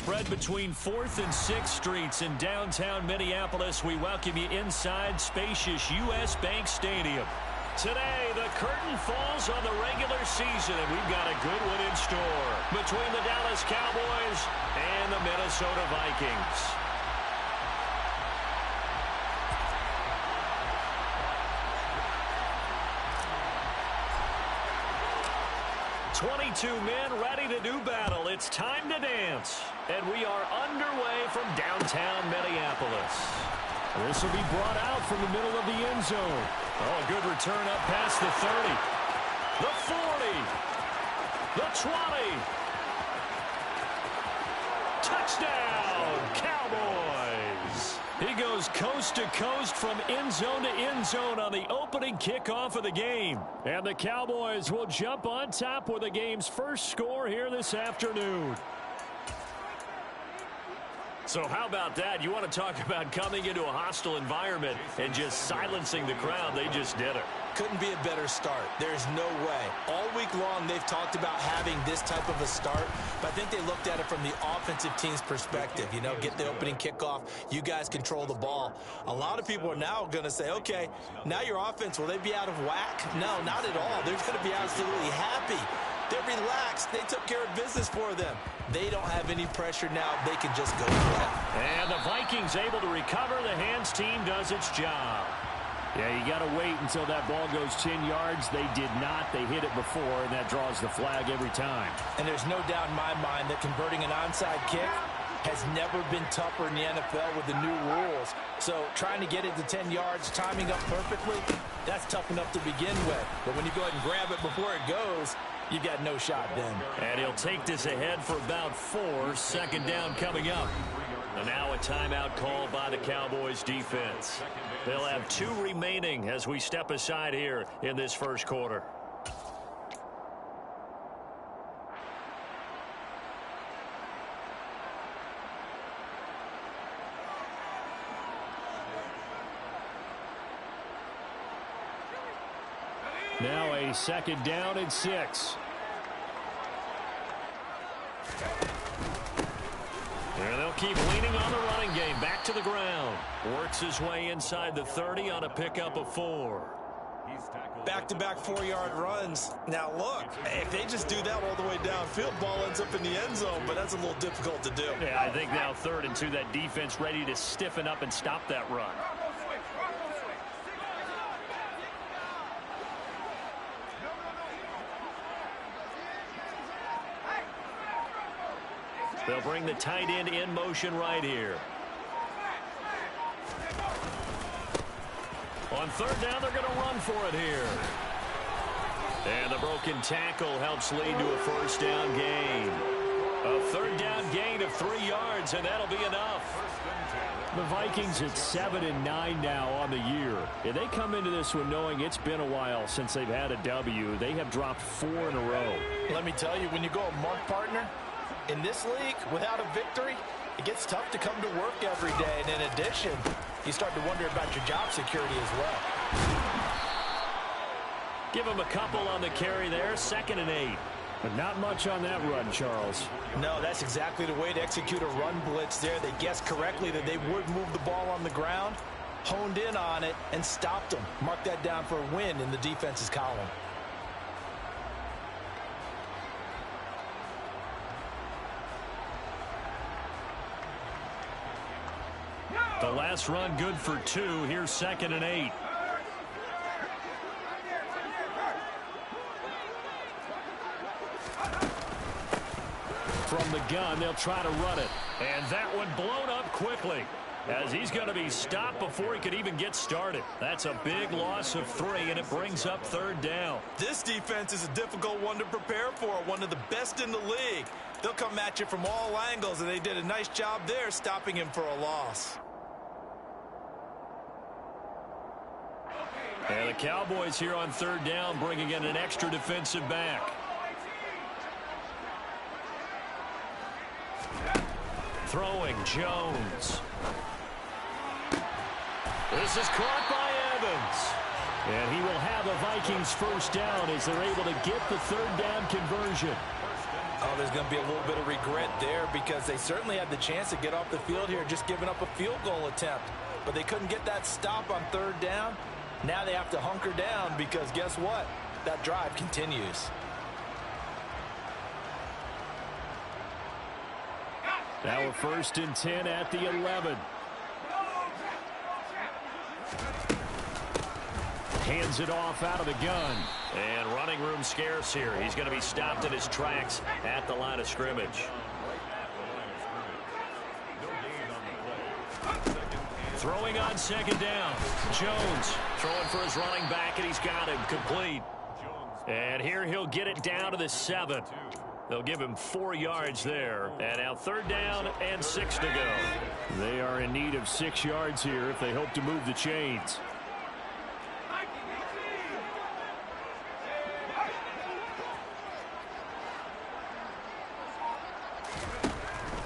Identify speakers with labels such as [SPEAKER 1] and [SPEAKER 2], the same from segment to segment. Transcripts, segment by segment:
[SPEAKER 1] spread between 4th and 6th Streets in downtown Minneapolis. We welcome you inside spacious U.S. Bank Stadium. Today, the curtain falls on the regular season, and we've got a good one in store between the Dallas Cowboys and the Minnesota Vikings. 22 men ready to do battle. It's time to dance. And we are underway from downtown Minneapolis. This will be brought out from the middle of the end zone. Oh, a good return up past the 30. The 40. The 20. Touchdown, Cowboys. He goes coast to coast from end zone to end zone on the opening kickoff of the game. And the Cowboys will jump on top with the game's first score here this afternoon. So how about that? You want to talk about coming into a hostile environment and just silencing the crowd. They just did it.
[SPEAKER 2] Couldn't be a better start. There's no way. All week long, they've talked about having this type of a start, but I think they looked at it from the offensive team's perspective. You know, get the opening kickoff. You guys control the ball. A lot of people are now going to say, okay, now your offense, will they be out of whack? No, not at all. They're going to be absolutely happy. They're relaxed. They took care of business for them. They don't have any pressure now. They can just go play.
[SPEAKER 1] And the Vikings able to recover. The hands team does its job. Yeah, you got to wait until that ball goes 10 yards. They did not. They hit it before, and that draws the flag every time.
[SPEAKER 2] And there's no doubt in my mind that converting an onside kick has never been tougher in the NFL with the new rules. So trying to get it to 10 yards, timing up perfectly, that's tough enough to begin with. But when you go ahead and grab it before it goes, you got no shot then.
[SPEAKER 1] And he'll take this ahead for about 4. Second down coming up. And now a timeout called by the Cowboys defense. They'll have 2 remaining as we step aside here in this first quarter. Now a second down and 6. And they'll keep leaning on the running game. Back to the ground. Works his way inside the 30 on a pickup of 4.
[SPEAKER 2] Back-to-back 4-yard runs. Now, look, if they just do that all the way downfield, ball ends up in the end zone, but that's a little difficult to do.
[SPEAKER 1] Yeah, I think now 3rd and 2, that defense ready to stiffen up and stop that run. They'll bring the tight end in motion right here. On 3rd down, they're going to run for it here. And the broken tackle helps lead to a first down gain. A 3rd down gain of 3 yards, and that'll be enough. The Vikings at 7-9 now on the year. And they come into this one knowing it's been a while since they've had a W. They have dropped 4 in a row.
[SPEAKER 2] Let me tell you, when you go a month, partner, in this league, without a victory, it gets tough to come to work every day. And in addition, you start to wonder about your job security as well.
[SPEAKER 1] Give him a couple on the carry there. 2nd and 8. But not much on that run, Charles.
[SPEAKER 2] No, that's exactly the way to execute a run blitz there. They guessed correctly that they would move the ball on the ground, honed in on it, and stopped them. Mark that down for a win in the defense's column.
[SPEAKER 1] The last run good for 2. Here's 2nd and 8. From the gun, they'll try to run it. And that one blown up quickly as he's going to be stopped before he could even get started. That's a big loss of 3, and it brings up 3rd down.
[SPEAKER 2] This defense is a difficult one to prepare for, one of the best in the league. They'll come at you from all angles, and they did a nice job there stopping him for a loss.
[SPEAKER 1] And the Cowboys here on 3rd down bringing in an extra defensive back. Throwing Jones. This is caught by Evans. And he will have the Vikings first down as they're able to get the 3rd down conversion.
[SPEAKER 2] Oh, there's going to be a little bit of regret there because they certainly had the chance to get off the field here, just giving up a field goal attempt. But they couldn't get that stop on third down. Now they have to hunker down because guess what? That drive continues.
[SPEAKER 1] Now a 1st and 10 at the 11. Hands it off out of the gun. And running room scarce here. He's going to be stopped in his tracks at the line of scrimmage. Throwing on 2nd down. Jones throwing for his running back, and he's got him complete. And here he'll get it down to the 7. They'll give him 4 yards there. And now 3rd down and 6 to go. They are in need of 6 yards here if they hope to move the chains.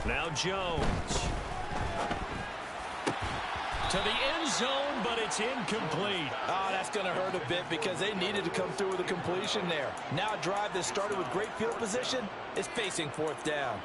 [SPEAKER 1] Now Jones. To the end zone, but it's incomplete.
[SPEAKER 2] Oh, that's going to hurt a bit because they needed to come through with a completion there. Now a drive that started with great field position is facing 4th down.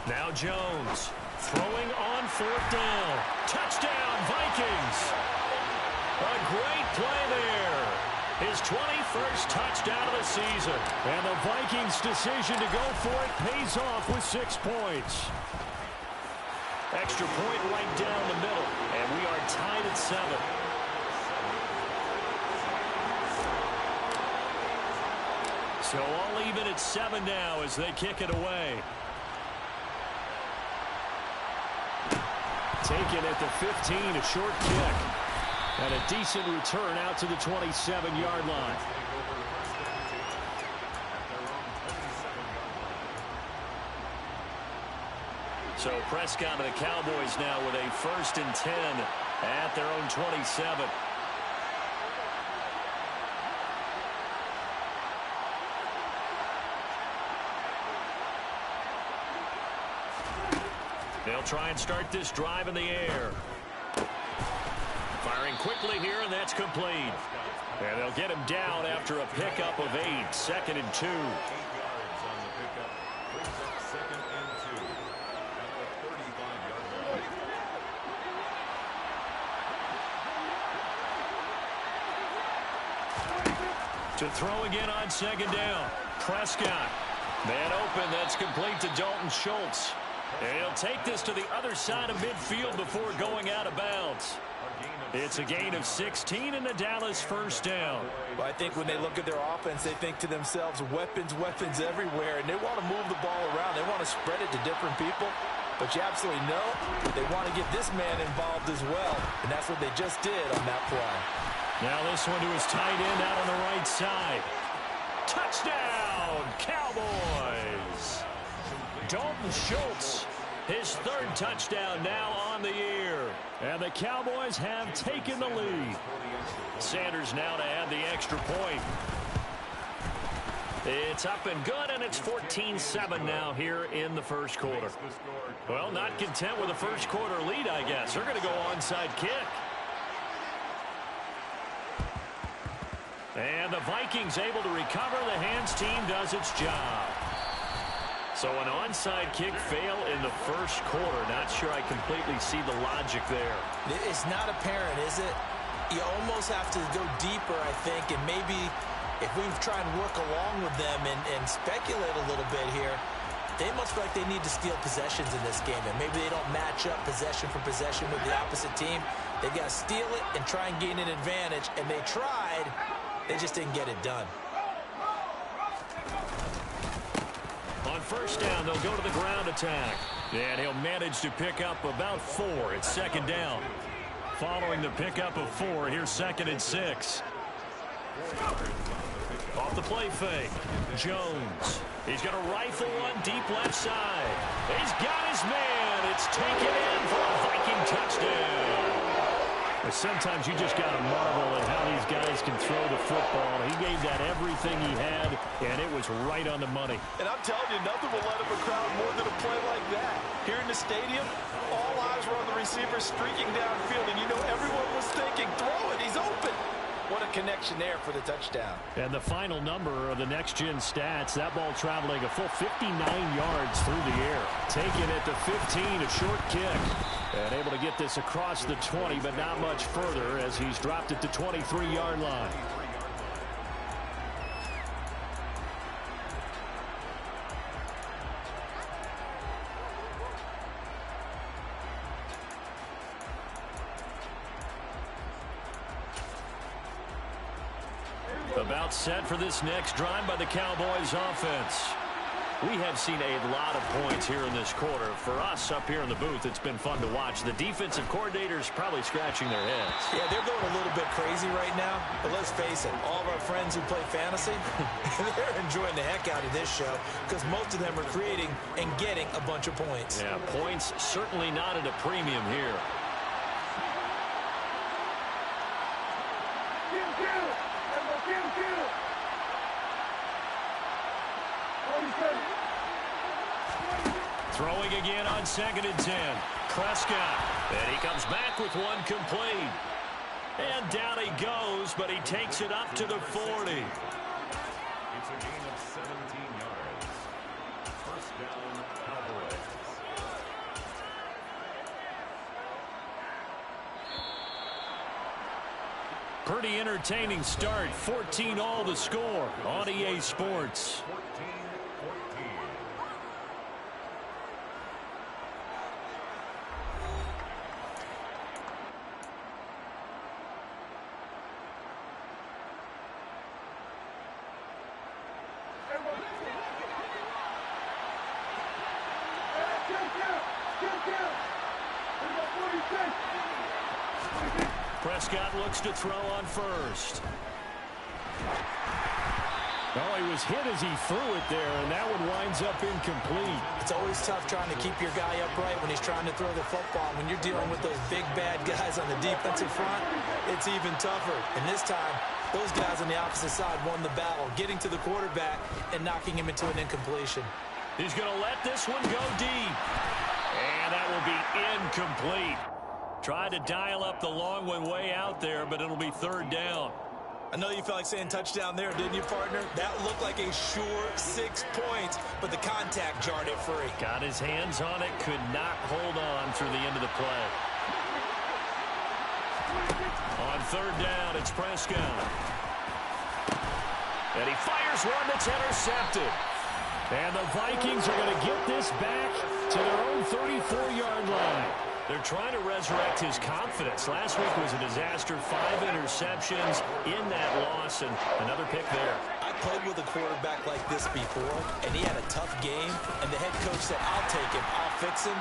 [SPEAKER 1] Now Jones throwing on 4th down. Touchdown, Vikings. A great play there. His 21st touchdown of the season. And the Vikings' decision to go for it pays off with 6 points. Extra point right down the middle. And we are tied at 7. So all even at 7 now as they kick it away. Taken at the 15, a short kick. And a decent return out to the 27-yard line. So Prescott and the Cowboys now with a 1st and 10 at their own 27. They'll try and start this drive in the air. Firing quickly here, and that's complete. And they'll get him down after a pickup of 8. 2nd and 2. To throw again on 2nd down. Prescott. Man open, that's complete to Dalton Schultz. And he'll take this to the other side of midfield before going out of bounds. It's a gain of 16 and the Dallas 1st down.
[SPEAKER 2] Well, I think when they look at their offense, they think to themselves, weapons, weapons everywhere, and they want to move the ball around. They want to spread it to different people. But you absolutely know they want to get this man involved as well, and that's what they just did on that play.
[SPEAKER 1] Now this one to his tight end out on the right side. Touchdown, Cowboys! Dalton Schultz, his 3rd touchdown now on the year. And the Cowboys have taken the lead. Sanders now to add the extra point. It's up and good, and it's 14-7 now here in the 1st quarter. Well, not content with the 1st quarter lead, I guess. They're going to go onside kick. And the Vikings able to recover. The hands team does its job. So an onside kick fail in the 1st quarter. Not sure I completely see the logic there.
[SPEAKER 2] It's not apparent, is it? You almost have to go deeper, I think, and maybe if we try and work along with them and speculate a little bit here, they must feel like they need to steal possessions in this game, and maybe they don't match up possession for possession with the opposite team. They've got to steal it and try and gain an advantage, and they tried. They just didn't get it done.
[SPEAKER 1] On 1st down, they'll go to the ground attack. And he'll manage to pick up about 4. It's 2nd down. Following the pickup of 4, here's 2nd and 6. Off the play fake. Jones. He's got a rifle one deep left side. He's got his man. It's taken in for a Viking touchdown. Sometimes you just got to marvel at how these guys can throw the football. He gave that everything he had, and it was right on the money.
[SPEAKER 2] And I'm telling you, nothing will let up a crowd more than a play like that. Here in the stadium, all eyes were on the receiver streaking downfield, and you know everyone was thinking, throw it, he's open. What a connection there for the touchdown.
[SPEAKER 1] And the final number of the next-gen stats, that ball traveling a full 59 yards through the air. Taking it to 15, a short kick. And able to get this across the 20, but not much further as he's dropped it to 23-yard line. About set for this next drive by the Cowboys offense. We have seen a lot of points here in this quarter. For us up here in the booth, it's been fun to watch. The defensive coordinators probably scratching their heads.
[SPEAKER 2] Yeah, they're going a little bit crazy right now. But let's face it, all of our friends who play fantasy, they're enjoying the heck out of this show because most of them are creating and getting a bunch of points.
[SPEAKER 1] Yeah, points certainly not at a premium here. Throwing again on 2nd and 10. Prescott. And he comes back with one complete. And down he goes, but he takes it up to the 40.
[SPEAKER 3] It's a gain of 17 yards. First down, Cowboys.
[SPEAKER 1] Pretty entertaining start. 14-all the score on EA Sports.
[SPEAKER 3] 14-14.
[SPEAKER 1] Prescott looks to throw on first. Oh, he was hit as he threw it there, and that one winds up incomplete.
[SPEAKER 2] It's always tough trying to keep your guy upright when he's trying to throw the football. When you're dealing with those big, bad guys on the defensive front, it's even tougher. And this time, those guys on the opposite side won the battle, getting to the quarterback and knocking him into an incompletion.
[SPEAKER 1] He's going to let this one go deep. And that will be incomplete. Tried to dial up the long one way out there, but it'll be 3rd down.
[SPEAKER 2] I know you felt like saying touchdown there, didn't you, partner? That looked like a sure 6 points, but the contact jarred it free.
[SPEAKER 1] Got his hands on it, could not hold on through the end of the play. On 3rd down, it's Prescott. And he fires one that's intercepted. And the Vikings are going to get this back to their own 34-yard line. They're trying to resurrect his confidence. Last week was a disaster. 5 interceptions in that loss, and another pick there.
[SPEAKER 2] I played with a quarterback like this before, and he had a tough game, and the head coach said, I'll take him, I'll fix him.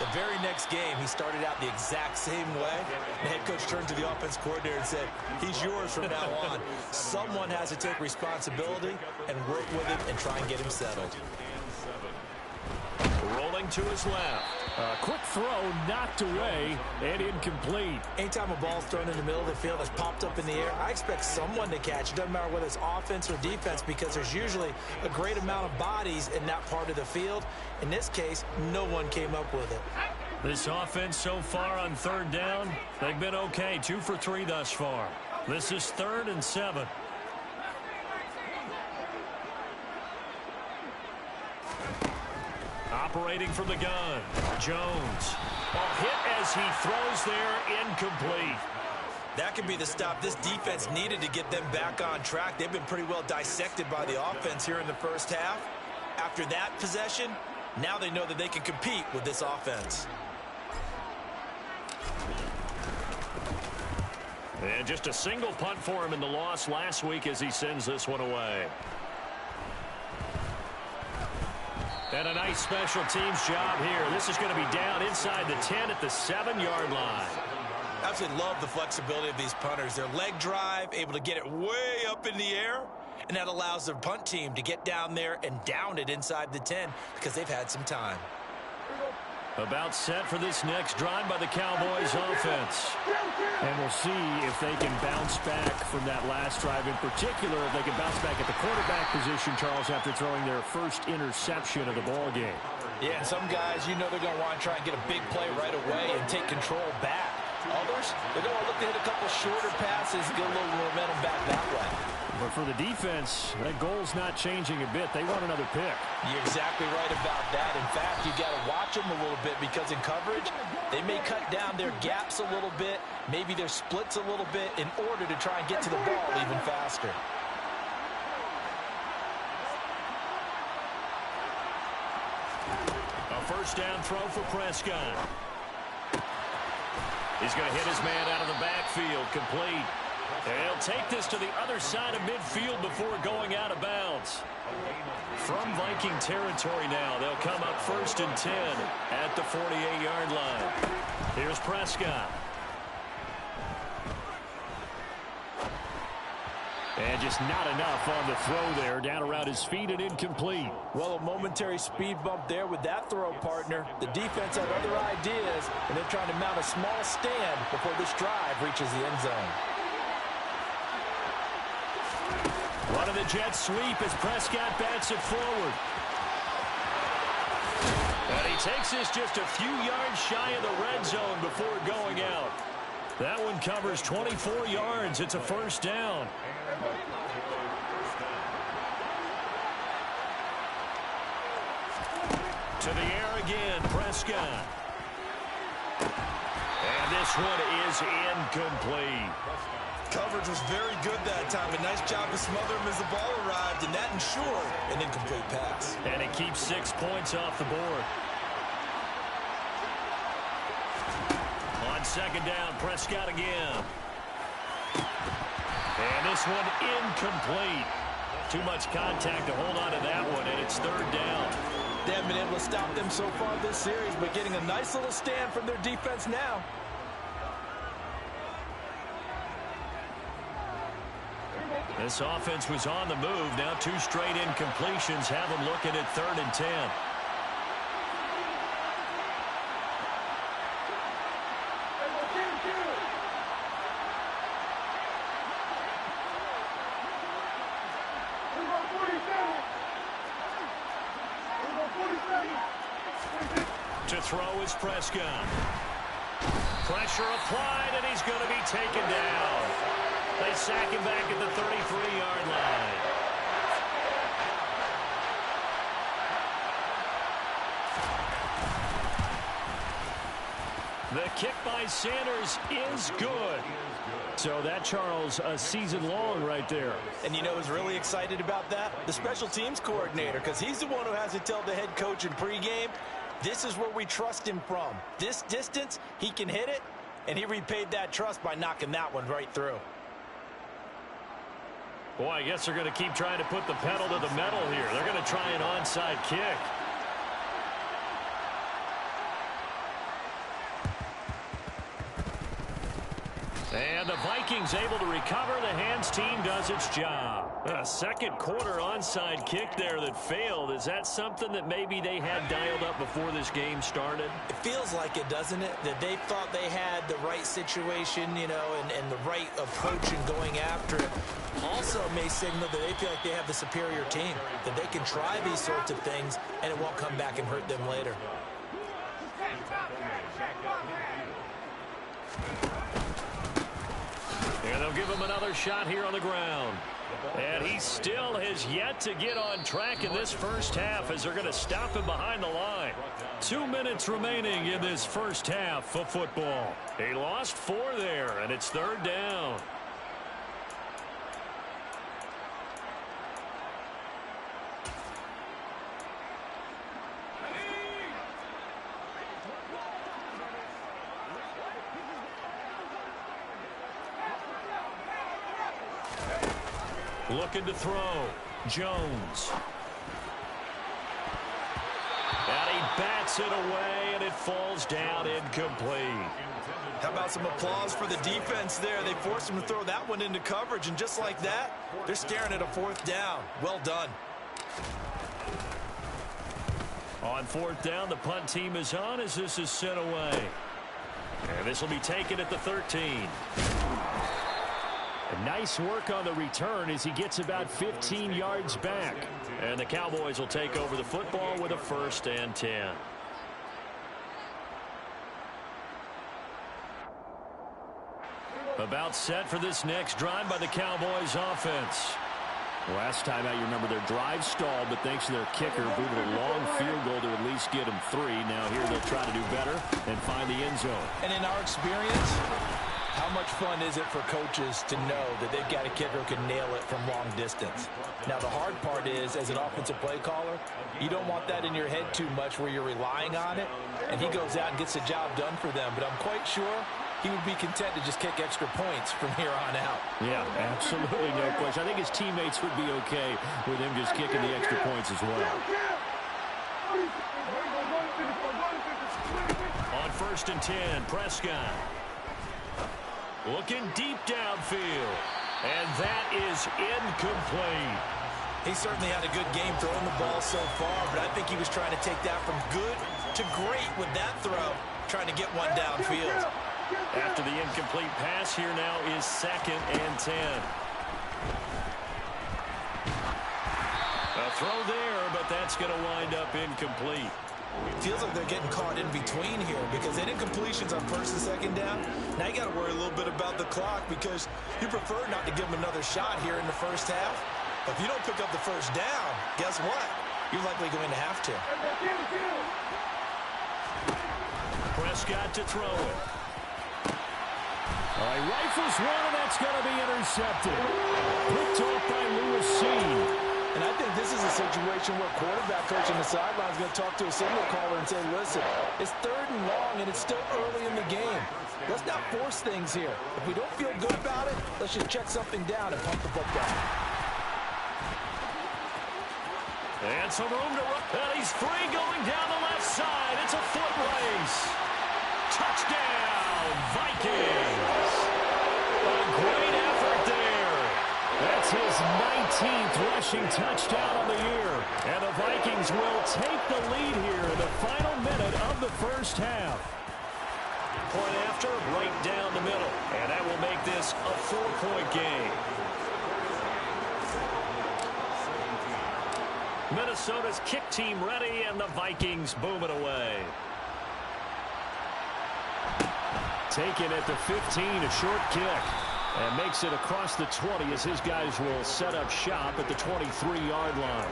[SPEAKER 2] The very next game, he started out the exact same way. The head coach turned to the offense coordinator and said, he's yours from now on. Someone has to take responsibility and work with him and try and get him settled.
[SPEAKER 1] Rolling to his left. A quick throw knocked away and incomplete.
[SPEAKER 2] Anytime a ball's thrown in the middle of the field that's popped up in the air, I expect someone to catch. It doesn't matter whether it's offense or defense because there's usually a great amount of bodies in that part of the field. In this case, no one came up with it.
[SPEAKER 1] This offense so far on 3rd down, they've been okay. 2 for 3 thus far. This is 3rd and 7. Operating from the gun, Jones. Ball hit as he throws there, incomplete.
[SPEAKER 2] That could be the stop this defense needed to get them back on track. They've been pretty well dissected by the offense here in the first half. After that possession, now they know that they can compete with this offense.
[SPEAKER 1] And just a single punt for him in the loss last week as he sends this one away. And a nice special teams job here. This is going to be down inside the 10 at the 7-yard line.
[SPEAKER 2] Absolutely love the flexibility of these punters. Their leg drive, able to get it way up in the air, and that allows their punt team to get down there and down it inside the 10 because they've had some time.
[SPEAKER 1] About set for this next drive by the Cowboys offense.
[SPEAKER 4] And we'll see if they can bounce back from that last drive. In particular, if they can bounce back at the quarterback position, Charles, after throwing their first interception of the ball game.
[SPEAKER 2] Yeah, and some guys, you know they're going to want to try and get a big play right away and take control back. Others, they're going to look to hit a couple shorter passes, get a little momentum back that way.
[SPEAKER 4] But for the defense, that goal's not changing a bit. They want another pick.
[SPEAKER 2] You're exactly right about that. In fact, you got to watch them a little bit because in coverage, they may cut down their gaps a little bit, maybe their splits a little bit in order to try and get to the ball even faster.
[SPEAKER 1] A first down throw for Prescott. He's going to hit his man out of the backfield, complete. They'll take this to the other side of midfield before going out of bounds. From Viking territory now, they'll come up 1st and 10 at the 48-yard line. Here's Prescott.
[SPEAKER 4] And just not enough on the throw there. Down around his feet and incomplete.
[SPEAKER 2] Well, a momentary speed bump there with that throw, partner. The defense had other ideas, and they're trying to mount a small stand before this drive reaches the end zone.
[SPEAKER 1] One of the Jets sweep as Prescott bats it forward. And he takes this just a few yards shy of the red zone before going out. That one covers 24 yards. It's a first down. To the air again, Prescott. And this one is incomplete.
[SPEAKER 2] Coverage was very good that time. A nice job to smother him as the ball arrived, and that ensured an incomplete pass.
[SPEAKER 1] And it keeps 6 points off the board. On second down, Prescott again. And this one incomplete. Too much contact to hold on to that one, and it's third down.
[SPEAKER 2] They haven't been able to stop them so far this series, but getting a nice little stand from their defense now.
[SPEAKER 1] This offense was on the move. Now 2 straight incompletions have them looking at 3rd and 10. To throw is Prescott. Pressure applied, and he's going to be taken down. They sack him back at the 33-yard line. The kick by Sanders is good.
[SPEAKER 4] So that, Charles, a season long right there.
[SPEAKER 2] And you know who's really excited about that? The special teams coordinator, because he's the one who has to tell the head coach in pregame, this is where we trust him from. This distance, he can hit it, and he repaid that trust by knocking that one right through.
[SPEAKER 1] Boy, I guess they're going to keep trying to put the pedal to the metal here. They're going to try an onside kick. And the Vikings able to recover. The hands team does its job. A second quarter onside kick there that failed. Is that something that maybe they had dialed up before this game started?
[SPEAKER 2] It feels like it, doesn't it? That they thought they had the right situation, you know, and the right approach in going after it. Also may signal that they feel like they have the superior team, that they can try these sorts of things and it won't come back and hurt them later.
[SPEAKER 1] And they'll give him another shot here on the ground. And he still has yet to get on track in this first half as they're going to stop him behind the line. 2 minutes remaining in this first half of football. He lost 4 there, and it's third down. Looking to throw. Jones. And he bats it away, and it falls down incomplete.
[SPEAKER 2] How about some applause for the defense there? They forced him to throw that one into coverage, and just like that, they're staring at a 4th down. Well done.
[SPEAKER 1] On fourth down, the punt team is on as this is sent away. And this will be taken at the 13. Nice work on the return as he gets about 15 yards back. And the Cowboys will take over the football with a 1st and 10. About set for this next drive by the Cowboys offense.
[SPEAKER 4] Last time out, you remember their drive stalled, but thanks to their kicker, booted a long field goal to at least get them 3. Now here they'll try to do better and find the end zone.
[SPEAKER 2] And in our experience, how much fun is it for coaches to know that they've got a kicker who can nail it from long distance? Now, the hard part is, as an offensive play caller, you don't want that in your head too much where you're relying on it, and he goes out and gets the job done for them. But I'm quite sure he would be content to just kick extra points from here on out.
[SPEAKER 4] Yeah, absolutely no question. I think his teammates would be okay with him just kicking the extra points as well.
[SPEAKER 1] On 1st and 10, Prescott. Looking deep downfield. And that is incomplete.
[SPEAKER 2] He certainly had a good game throwing the ball so far, but I think he was trying to take that from good to great with that throw, trying to get one downfield.
[SPEAKER 1] After the incomplete pass, here now is 2nd and 10. A throw there, but that's going to wind up incomplete.
[SPEAKER 2] Feels like they're getting caught in between here because they did completions on 1st and 2nd down. Now you got to worry a little bit about the clock because you prefer not to give them another shot here in the first half. But if you don't pick up the 1st down, guess what? You're likely going to have to.
[SPEAKER 1] Prescott to throw it.
[SPEAKER 4] All right, rifles one, and that's going to be intercepted. Picked off by Lewis.
[SPEAKER 2] And I think this is a situation where quarterback coach on the sideline is going to talk to a signal caller and say, listen, it's 3rd and long, and it's still early in the game. Let's not force things here. If we don't feel good about it, let's just check something down and pump the football.
[SPEAKER 1] And some room to run. And he's free going down the left side. It's a foot race. Touchdown, Vikings. A great effort there. That's his 19th rushing touchdown of the year. And the Vikings will take the lead here in the final minute of the first half. Point after, right down the middle. And that will make this a 4-point game. Minnesota's kick team ready, and the Vikings boom it away.
[SPEAKER 4] Taken at the 15, a short kick. And makes it across the 20 as his guys will set up shop at the 23-yard line.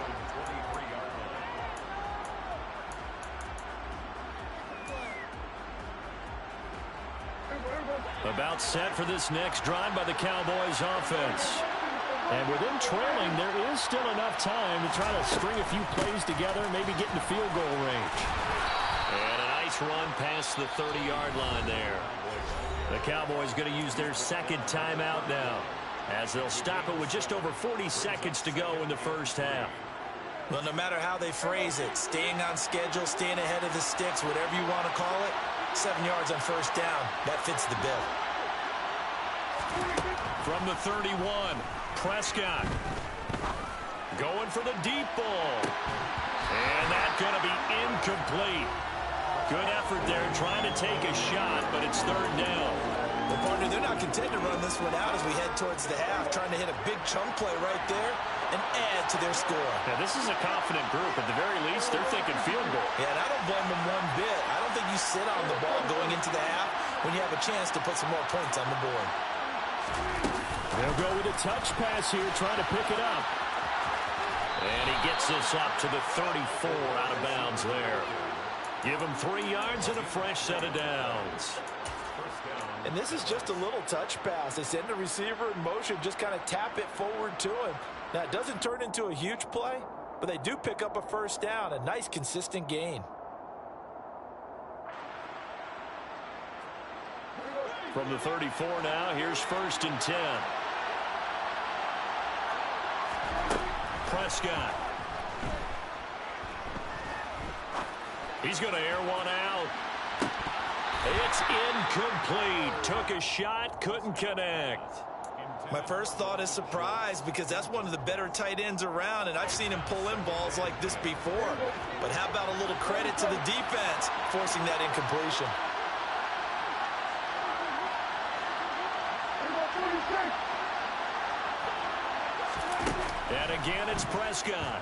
[SPEAKER 4] About set for this next drive by the Cowboys offense. And with them trailing, there is still enough time to try to string a few plays together and maybe get into field goal range.
[SPEAKER 1] And a nice run past the 30-yard line there. The Cowboys going to use their 2nd timeout now, as they'll stop it with just over 40 seconds to go in the first half.
[SPEAKER 2] Well, no matter how they phrase it, staying on schedule, staying ahead of the sticks, whatever you want to call it, 7 yards on 1st down, that fits the bill.
[SPEAKER 1] From the 31, Prescott going for the deep ball. And that's going to be incomplete. Good effort there, trying to take a shot, but it's 3rd down.
[SPEAKER 2] Well, partner, they're not content to run this one out as we head towards the half, trying to hit a big chunk play right there and add to their score.
[SPEAKER 1] Now, this is a confident group. At the very least, they're thinking field goal.
[SPEAKER 2] Yeah, and I don't blame them one bit. I don't think you sit on the ball going into the half when you have a chance to put some more points on the board.
[SPEAKER 4] They'll go with a touch pass here, trying to pick it up.
[SPEAKER 1] And he gets this up to the 34 out of bounds there. Give him 3 yards and a fresh set of downs.
[SPEAKER 2] And this is just a little touch pass. They send the receiver in motion, just kind of tap it forward to him. Now, it doesn't turn into a huge play, but they do pick up a 1st down, a nice, consistent gain.
[SPEAKER 1] From the 34 now, here's 1st and 10. Prescott. He's going to air one out. It's incomplete. Took a shot, couldn't connect.
[SPEAKER 2] My first thought is surprise because that's one of the better tight ends around, and I've seen him pull in balls like this before. But how about a little credit to the defense forcing that incompletion?
[SPEAKER 1] And again, it's Prescott.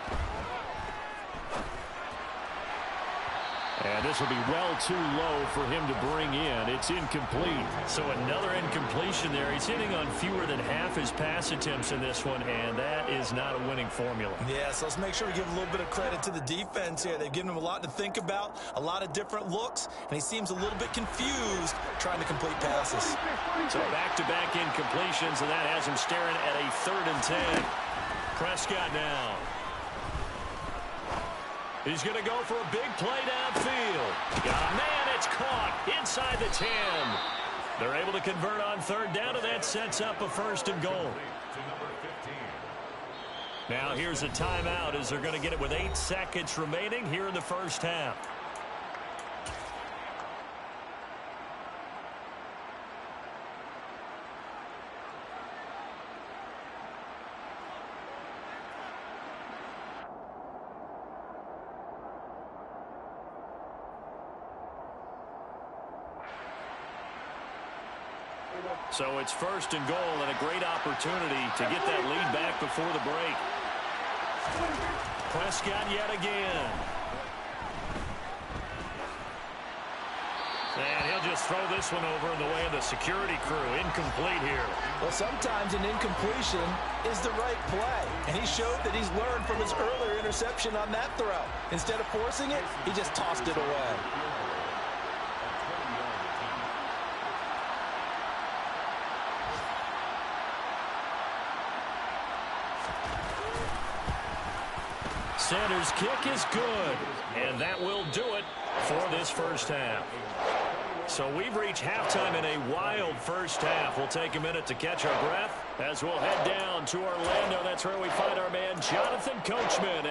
[SPEAKER 1] And this will be well too low for him to bring in. It's incomplete. So another incompletion there. He's hitting on fewer than half his pass attempts in this one, and that is not a winning formula.
[SPEAKER 2] Yeah, so let's make sure we give a little bit of credit to the defense here. They've given him a lot to think about, a lot of different looks, and he seems a little bit confused trying to complete passes.
[SPEAKER 1] So back-to-back incompletions, and that has him staring at a 3rd and 10. Prescott now. He's going to go for a big play downfield. Man, it's caught inside the 10. They're able to convert on 3rd down, and that sets up a 1st and goal. Now here's a timeout as they're going to get it with 8 seconds remaining here in the first half. So it's 1st and goal and a great opportunity to get that lead back before the break. Prescott yet again. And he'll just throw this one over in the way of the security crew. Incomplete here.
[SPEAKER 2] Well, sometimes an incompletion is the right play. And he showed that he's learned from his earlier interception on that throw. Instead of forcing it, he just tossed it away.
[SPEAKER 1] Sanders' kick is good, and that will do it for this first half. So we've reached halftime in a wild first half. We'll take a minute to catch our breath as we'll head down to Orlando. That's where we find our man Jonathan Coachman.